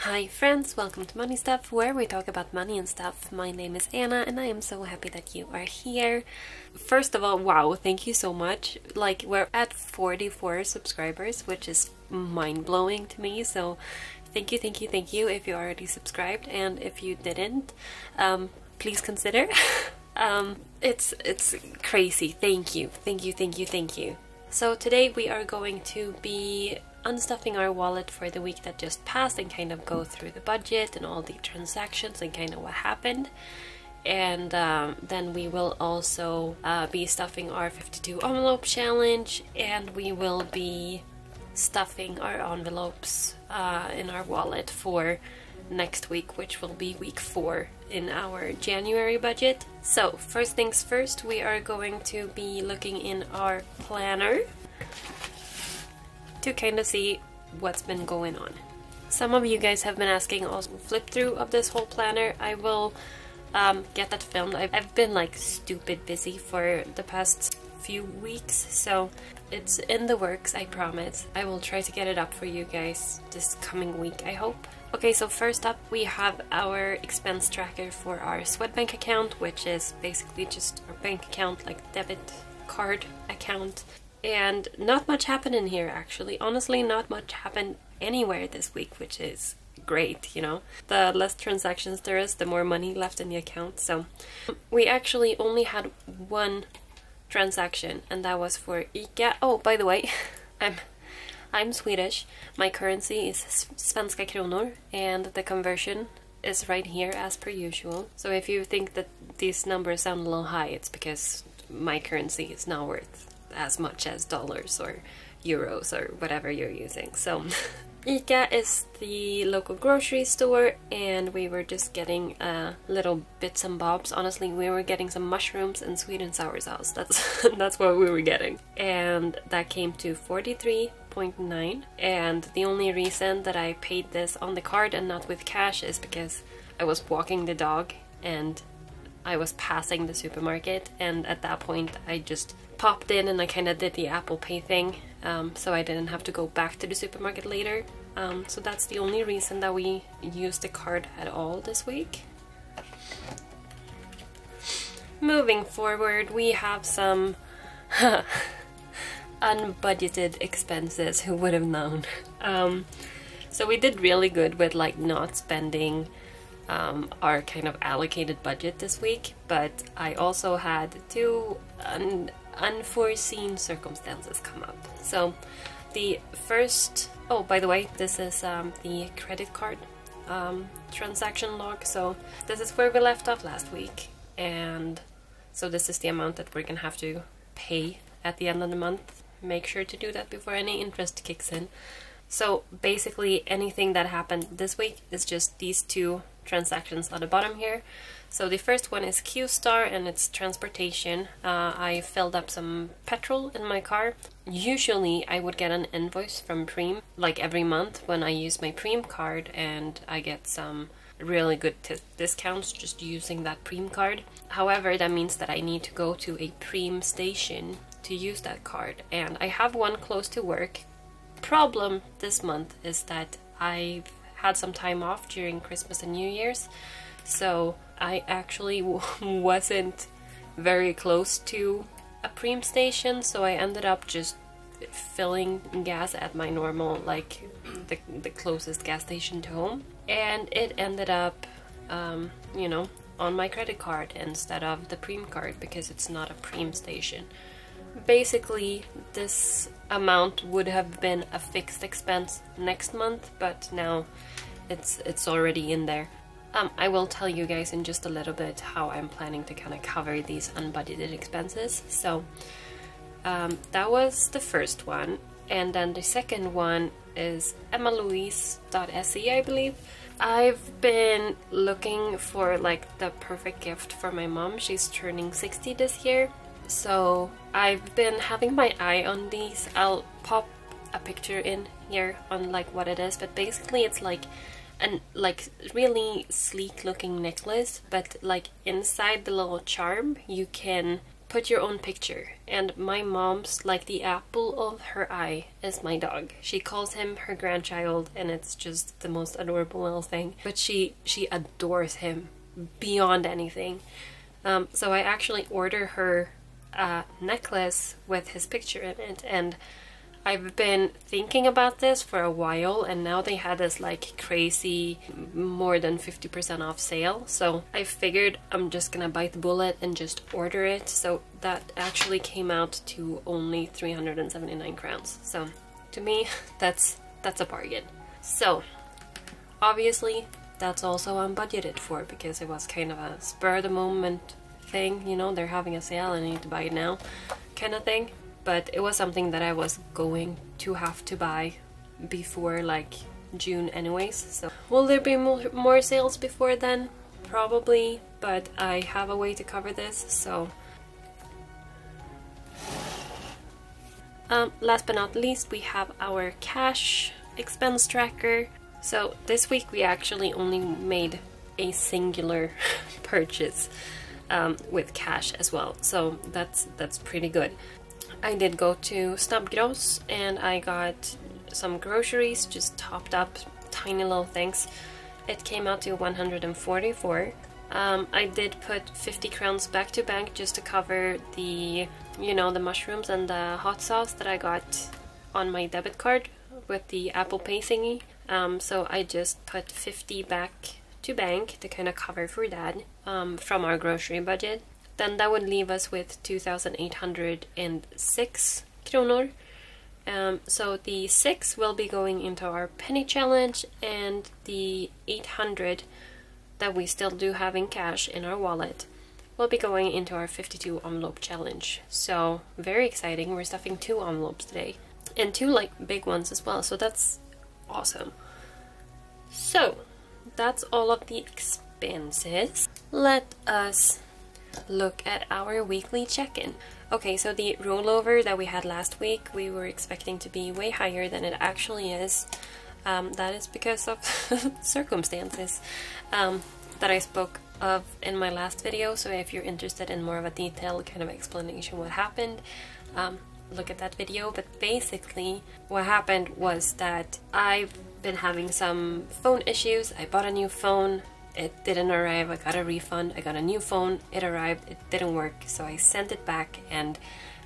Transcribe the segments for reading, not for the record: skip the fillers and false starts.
Hi friends, welcome to Money Stuff, where we talk about money and stuff. My name is Anna and I am so happy that you are here. First of all, wow, thank you so much. Like, we're at 44 subscribers, which is mind-blowing to me, so thank you if you already subscribed, and if you didn't, please consider. It's crazy. Thank you. So today we are going to be unstuffing our wallet for the week that just passed and kind of go through the budget and all the transactions and kind of what happened. And then we will also be stuffing our 52 envelope challenge, and we will be stuffing our envelopes in our wallet for next week, which will be week 4 in our January budget. So first things first, we are going to be looking in our planner to kind of see what's been going on. Some of you guys have been asking also flip through of this whole planner. I will get that filmed. I've been like stupid busy for the past few weeks, so it's in the works, I promise. I will try to get it up for you guys this coming week, I hope. Okay, so first up we have our expense tracker for our Swedbank account, which is basically just our bank account, like debit card account. And not much happened in here, actually. Honestly, not much happened anywhere this week, which is great, you know. The less transactions there is, the more money left in the account. So we actually only had one transaction, and that was for ICA. Oh, by the way, I'm Swedish. My currency is svenska kronor, and the conversion is right here as per usual. So if you think that these numbers sound a little high, it's because my currency is not worth as much as dollars or euros or whatever you're using. So ICA is the local grocery store, and we were just getting little bits and bobs. Honestly, we were getting some mushrooms and sweet and sour sauce. That's what we were getting, and that came to 43.9. And the only reason that I paid this on the card and not with cash is because I was walking the dog and I was passing the supermarket, and at that point I just popped in and I kind of did the Apple Pay thing, so I didn't have to go back to the supermarket later. So that's the only reason that we used the card at all this week. Moving forward, we have some unbudgeted expenses. Who would have known? So we did really good with like not spending our kind of allocated budget this week, but I also had two unforeseen circumstances come up. So the first, oh, by the way, this is the credit card transaction log. So this is where we left off last week, and so this is the amount that we're gonna have to pay at the end of the month. Make sure to do that before any interest kicks in. So basically anything that happened this week is just these two transactions on the bottom here. So the first one is Q-Star, and it's transportation. I filled up some petrol in my car. Usually I would get an invoice from Preem like every month when I use my Preem card, and I get some really good discounts just using that Preem card. However, that means that I need to go to a Preem station to use that card, and I have one close to work. Problem this month is that I've had some time off during Christmas and New Year's, so I actually wasn't very close to a Preem station, so I ended up just filling gas at my normal, like the closest gas station to home, and it ended up you know, on my credit card instead of the Preem card because it's not a Preem station. Basically, this amount would have been a fixed expense next month, but now it's already in there. I will tell you guys in just a little bit how I'm planning to kind of cover these unbudgeted expenses. So that was the first one, and then the second one is emmalouise.se, I believe. I've been looking for like the perfect gift for my mom. She's turning 60 this year. So I've been having my eye on these. I'll pop a picture in here on like what it is, but basically it's like an really sleek looking necklace, but like inside the little charm you can put your own picture. And my mom's, like, the apple of her eye is my dog. She calls him her grandchild, and it's just the most adorable little thing. But she adores him beyond anything. So I actually ordered her a necklace with his picture in it, and I've been thinking about this for a while, and now they had this like crazy more than 50% off sale. So I figured I'm just gonna bite the bullet and just order it. So that actually came out to only 379 crowns. So to me, that's a bargain. So obviously that's also unbudgeted for, because it was kind of a spur of the moment thing, you know, they're having a sale and I need to buy it now kind of thing. But it was something that I was going to have to buy before like June anyways. So will there be more sales before then? Probably, but I have a way to cover this, so. Last but not least, we have our cash expense tracker. So this week we actually only made a singular purchase with cash as well. So that's pretty good. I did go to Snabbgross and I got some groceries, just topped up tiny little things. It came out to 144. I did put 50 crowns back to bank just to cover the, you know, the mushrooms and the hot sauce that I got on my debit card with the Apple Pay thingy. So I just put 50 back to bank to kind of cover for that from our grocery budget. Then that would leave us with 2,806 kronor. So the 6 will be going into our penny challenge, and the 800 that we still do have in cash in our wallet will be going into our 52 envelope challenge. So very exciting. We're stuffing 2 envelopes today, and 2 like big ones as well. So that's awesome. So that's all of the expenses. Let us look at our weekly check-in. Okay, so the rollover that we had last week, we were expecting to be way higher than it actually is. That is because of circumstances that I spoke of in my last video. So if you're interested in more of a detailed kind of explanation what happened, look at that video. But basically what happened was that I've been having some phone issues. I bought a new phone. It didn't arrive, I got a refund. I got a new phone, it arrived, it didn't work, so I sent it back and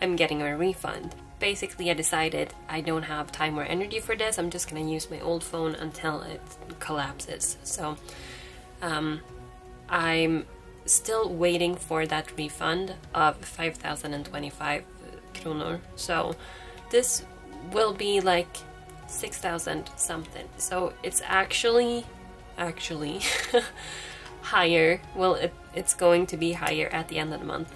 I'm getting a refund. Basically I decided I don't have time or energy for this, I'm just gonna use my old phone until it collapses. So I'm still waiting for that refund of 5,025 kronor. So this will be like 6,000 something. So it's actually higher. Well, it's going to be higher at the end of the month.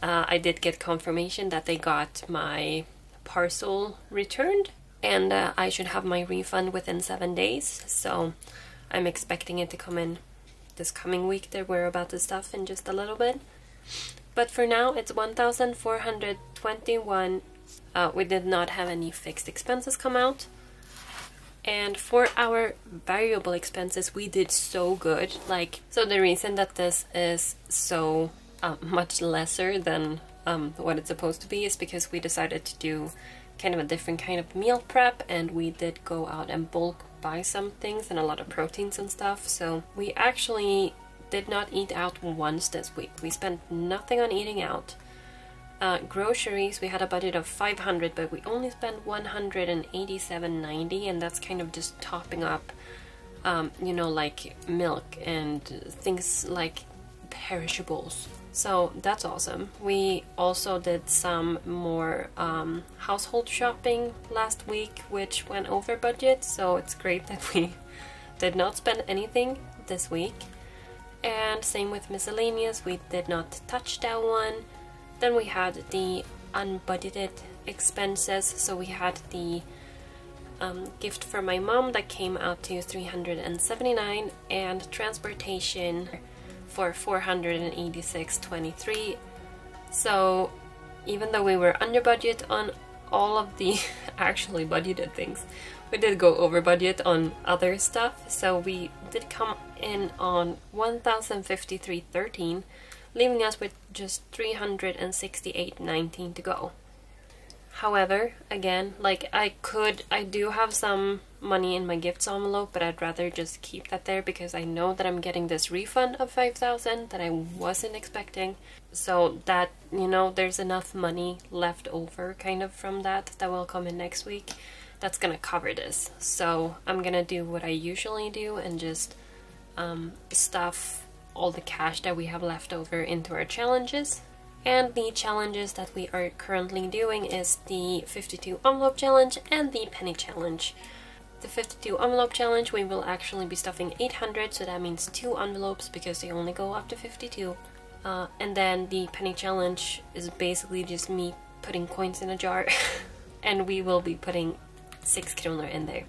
I did get confirmation that they got my parcel returned, and I should have my refund within 7 days. So I'm expecting it to come in this coming week. That we're about to stuff in just a little bit. But for now, it's 1,421. We did not have any fixed expenses come out. And for our variable expenses, we did so good. Like, so the reason that this is so much lesser than what it's supposed to be is because we decided to do kind of a different kind of meal prep, and we did go out and bulk buy some things and a lot of proteins and stuff. So we actually did not eat out once this week. We spent nothing on eating out. Groceries, we had a budget of 500, but we only spent 187.90, and that's kind of just topping up, you know, like milk and things like perishables. So that's awesome. We also did some more household shopping last week, which went over budget, so it's great that we did not spend anything this week. And same with miscellaneous, we did not touch that one. Then we had the unbudgeted expenses. So we had the gift for my mom that came out to 379, and transportation for 486.23. So even though we were under budget on all of the actually budgeted things, we did go over budget on other stuff. So we did come in on 1,053.13, leaving us with just $368.19 to go. However, again, like I do have some money in my gifts envelope, but I'd rather just keep that there because I know that I'm getting this refund of $5,000 that I wasn't expecting. So that, you know, there's enough money left over kind of from that will come in next week. That's gonna cover this. So I'm gonna do what I usually do and just stuff all the cash that we have left over into our challenges. And the challenges that we are currently doing is the 52 envelope challenge and the penny challenge. The 52 envelope challenge, we will actually be stuffing 800, so that means 2 envelopes because they only go up to 52. And then the penny challenge is basically just me putting coins in a jar and we will be putting 6 kronor in there.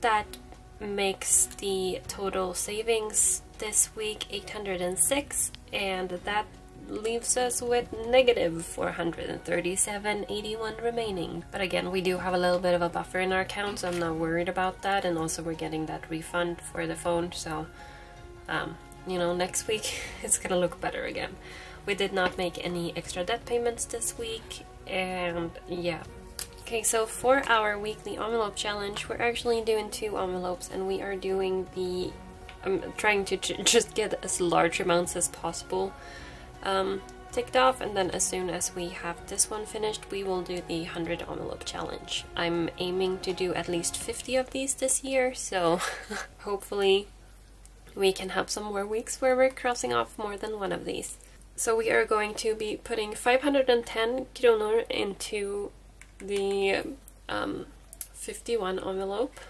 That makes the total savings this week 806, and that leaves us with negative 437.81 remaining. But again, we do have a little bit of a buffer in our account, so I'm not worried about that. And also we're getting that refund for the phone, so you know, next week it's gonna look better again. We did not make any extra debt payments this week, and yeah. Okay, so for our weekly envelope challenge, we're actually doing 2 envelopes, and we are doing the I'm trying to just get as large amounts as possible ticked off, and then as soon as we have this one finished, we will do the 100 envelope challenge. I'm aiming to do at least 50 of these this year, so hopefully we can have some more weeks where we're crossing off more than one of these. So we are going to be putting 510 kronor into the 51 envelope,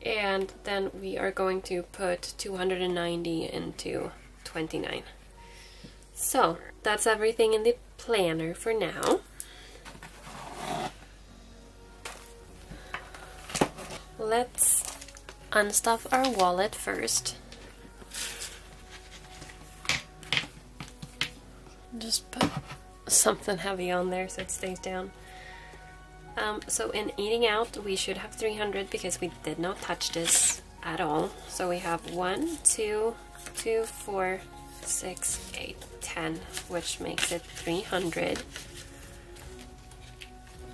and then we are going to put 290 into 29. So that's everything in the planner for now. Let's unstuff our wallet first. Just put something heavy on there so it stays down. So in eating out, we should have 300 because we did not touch this at all. So we have 1, 2, 2, 4, 6, 8, 10, which makes it 300.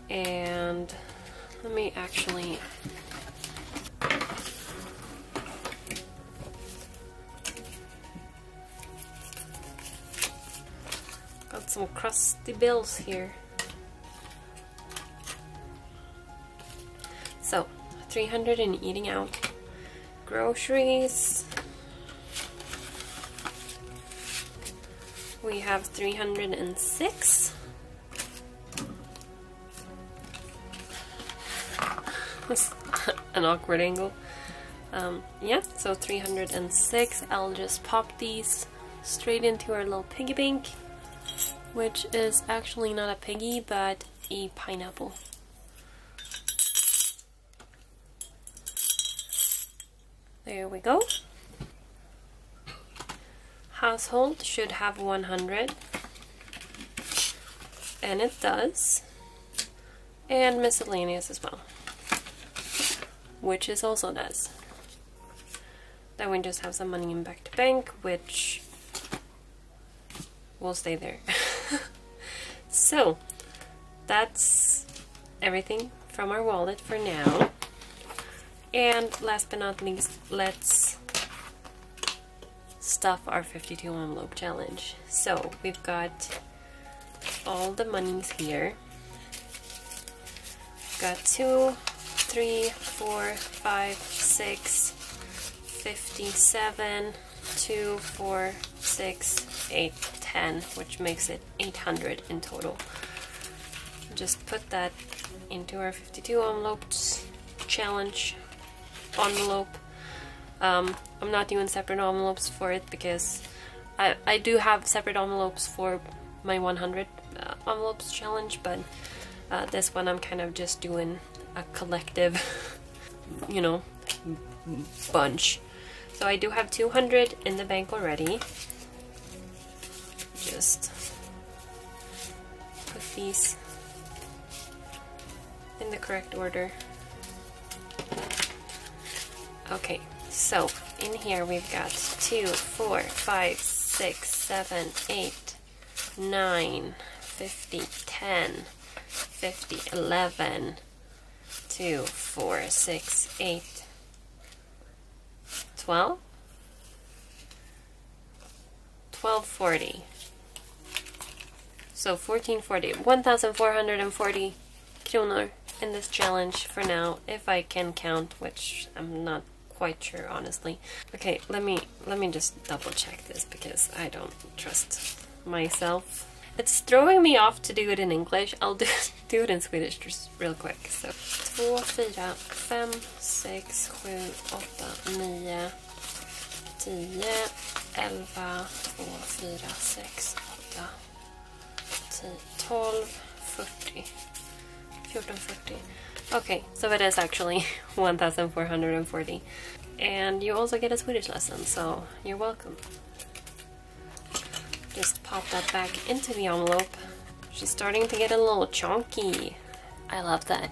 And let me actually got some crusty bills here. So 300 in eating out. Groceries, we have 306. That's an awkward angle. Yeah, so 306. I'll just pop these straight into our little piggy bank, which is actually not a piggy, but a pineapple. There we go. Household should have 100, and it does. And miscellaneous as well, which is also does. Then we just have some money in back to bank, which will stay there. So that's everything from our wallet for now. And last but not least, let's stuff our 52 envelope challenge. So we've got all the monies here. Got 2, 3, 4, 5, 6, 57, 2, 4, 6, 8, 10, which makes it 800 in total. Just put that into our 52 envelopes challenge envelope. I'm not doing separate envelopes for it because I do have separate envelopes for my 100 envelopes challenge, but this one I'm kind of just doing a collective, you know, bunch. So I do have 200 in the bank already. Just put these in the correct order. Okay, so in here we've got 2, 4, 5, 6, 7, 8, 9, 50, 10, 50, 11, 2, 4, 6, 8, 12, 1240. So 1440, 1,440 kronor in this challenge for now, if I can count, which I'm not quite sure, honestly. Okay, let me just double check this because I don't trust myself. It's throwing me off to do it in English. I'll do it in Swedish just real quick. So 2, 4, 5, 6, 7, 8, 9, 10, 11, 2, 4, 6, 8, 10, 12, 40, 1440. Okay, so it is actually 1,440. And you also get a Swedish lesson, so you're welcome. Just pop that back into the envelope. She's starting to get a little chunky. I love that.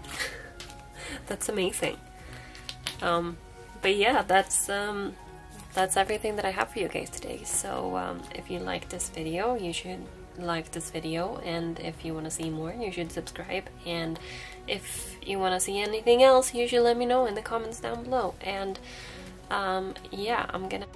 That's amazing. But yeah, that's everything that I have for you guys today. So if you like this video, you should like this video, and if you want to see more, you should subscribe, and if you want to see anything else, you should let me know in the comments down below. And yeah, I'm gonna